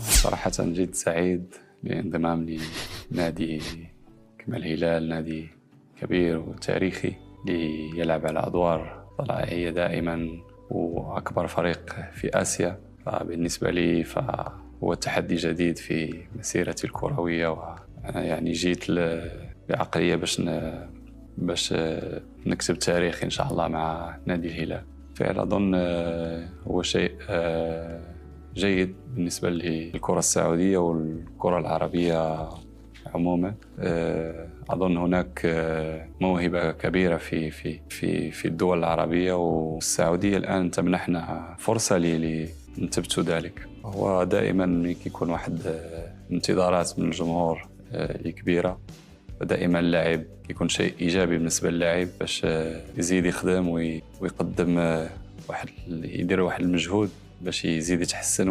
صراحة جد سعيد بانضمام لنادي كما الهلال، نادي كبير وتاريخي يلعب على أدوار طلائعية دائما وأكبر فريق في آسيا. فبالنسبة لي فهو تحدي جديد في مسيرتي الكروية، وأنا يعني جيت بعقلية باش نكسب تاريخ إن شاء الله مع نادي الهلال. فعلا أظن هو شيء جيد بالنسبة للكرة السعودية والكرة العربية عموما. أظن هناك موهبة كبيرة في الدول العربية، والسعودية الآن تمنحنا فرصة لنثبت ذلك. هو دائما يكون واحد انتظارات من الجمهور كبيرة، فدائما اللاعب يكون شيء إيجابي بالنسبة للاعب باش يزيد يخدم ويقدم يدير واحد المجهود باش يزيد يتحسن